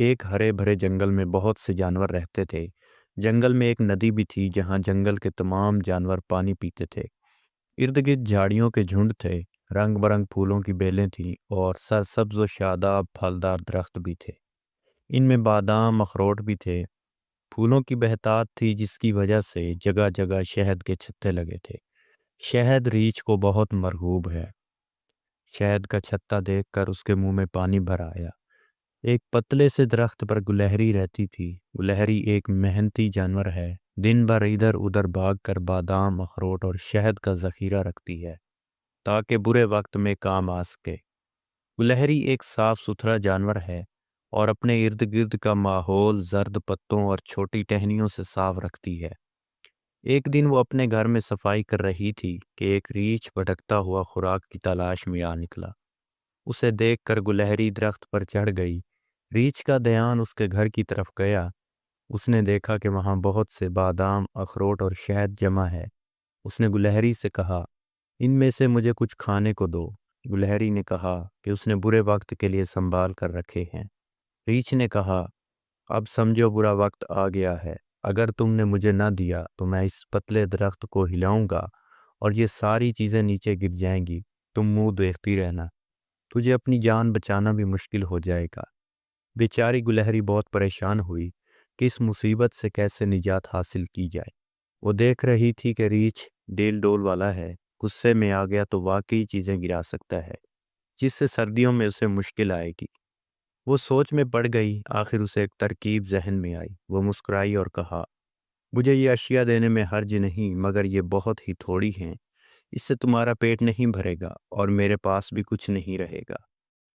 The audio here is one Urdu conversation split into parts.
ایک ہرے بھرے جنگل میں بہت سے جانور رہتے تھے۔ جنگل میں ایک ندی بھی تھی جہاں جنگل کے تمام جانور پانی پیتے تھے۔ ارد گرد جھاڑیوں کے جھنڈ تھے، رنگ برنگ پھولوں کی بیلیں تھیں اور سرسبز و شاداب پھلدار درخت بھی تھے۔ ان میں بادام اخروٹ بھی تھے۔ پھولوں کی بہتات تھی جس کی وجہ سے جگہ جگہ شہد کے چھتے لگے تھے۔ شہد ریچھ کو بہت مرغوب ہے۔ شہد کا چھتا دیکھ کر اس کے منہ میں پانی بھر آیا۔ ایک پتلے سے درخت پر گلہری رہتی تھی۔ گلہری ایک محنتی جانور ہے، دن بھر ادھر ادھر بھاگ کر بادام اخروٹ اور شہد کا ذخیرہ رکھتی ہے تاکہ برے وقت میں کام آ سکے۔ گلہری ایک صاف ستھرا جانور ہے اور اپنے ارد گرد کا ماحول زرد پتوں اور چھوٹی ٹہنیوں سے صاف رکھتی ہے۔ ایک دن وہ اپنے گھر میں صفائی کر رہی تھی کہ ایک ریچھ بھٹکتا ہوا خوراک کی تلاش میں آ نکلا۔ اسے دیکھ کر گلہری درخت پر چڑھ گئی۔ ریچھ کا دھیان اس کے گھر کی طرف گیا۔ اس نے دیکھا کہ وہاں بہت سے بادام اخروٹ اور شہد جمع ہے۔ اس نے گلہری سے کہا، ان میں سے مجھے کچھ کھانے کو دو۔ گلہری نے کہا کہ اس نے برے وقت کے لیے سنبھال کر رکھے ہیں۔ ریچھ نے کہا، اب سمجھو برا وقت آ گیا ہے۔ اگر تم نے مجھے نہ دیا تو میں اس پتلے درخت کو ہلاؤں گا اور یہ ساری چیزیں نیچے گر جائیں گی۔ تم منہ دیکھتی رہنا، تجھے اپنی جان بچانا بھی مشکل ہو جائے گا۔ بیچاری گلہری بہت پریشان ہوئی کہ اس مصیبت سے کیسے نجات حاصل کی جائے۔ وہ دیکھ رہی تھی کہ ریچھ ڈیل ڈول والا ہے، غصے میں آ گیا تو واقعی چیزیں گرا سکتا ہے جس سے سردیوں میں اسے مشکل آئے گی۔ وہ سوچ میں پڑ گئی۔ آخر اسے ایک ترکیب ذہن میں آئی۔ وہ مسکرائی اور کہا، مجھے یہ اشیاء دینے میں حرج نہیں، مگر یہ بہت ہی تھوڑی ہیں۔ اس سے تمہارا پیٹ نہیں بھرے گا اور میرے پاس بھی کچھ نہیں رہے گا۔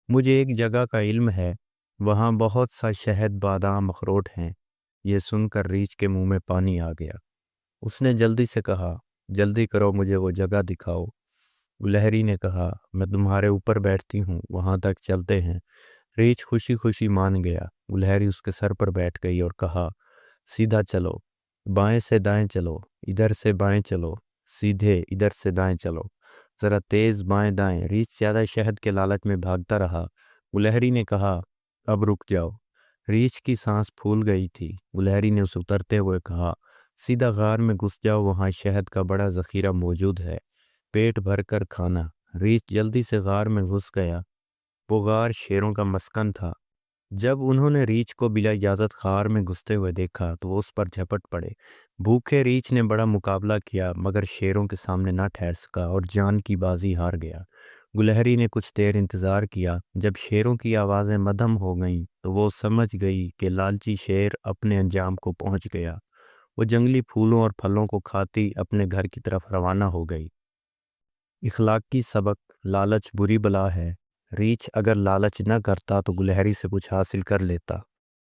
مجھے ایک جگہ کا علم ہے، وہاں بہت سا شہد بادام اخروٹ ہیں۔ یہ سن کر ریچھ کے منہ میں پانی آ گیا۔ اس نے جلدی سے کہا، جلدی کرو، مجھے وہ جگہ دکھاؤ۔ گلہری نے کہا، میں تمہارے اوپر بیٹھتی ہوں، وہاں تک چلتے ہیں۔ ریچھ خوشی خوشی مان گیا۔ گلہری اس کے سر پر بیٹھ گئی اور کہا، سیدھا چلو، بائیں سے دائیں چلو، ادھر سے بائیں چلو، سیدھے ادھر سے دائیں چلو، ذرا تیز بائیں دائیں۔ ریچھ زیادہ شہد کے لالچ میں بھاگتا رہا۔ گلہری نے کہا، اب رک جاؤ۔ ریچھ کی سانس پھول گئی تھی۔ گلہری نے اسے اترتے ہوئے کہا، سیدھا غار میں گھس جاؤ، وہاں شہد کا بڑا ذخیرہ موجود ہے، پیٹ بھر کر کھانا۔ ریچھ جلدی سے غار میں گھس گیا۔ وہ غار شیروں کا مسکن تھا۔ جب انہوں نے ریچھ کو بلا اجازت غار میں گھستے ہوئے دیکھا تو وہ اس پر جھپٹ پڑے۔ بھوکے ریچھ نے بڑا مقابلہ کیا مگر شیروں کے سامنے نہ ٹھہر سکا اور جان کی بازی ہار گیا۔ گلہری نے کچھ دیر انتظار کیا۔ جب شیروں کی آوازیں مدھم ہو گئیں تو وہ سمجھ گئی کہ لالچی شیر اپنے انجام کو پہنچ گیا۔ وہ جنگلی پھولوں اور پھلوں کو کھاتی اپنے گھر کی طرف روانہ ہو گئی۔ اخلاقی سبق: لالچ بری بلا ہے۔ ریچھ اگر لالچ نہ کرتا تو گلہری سے کچھ حاصل کر لیتا۔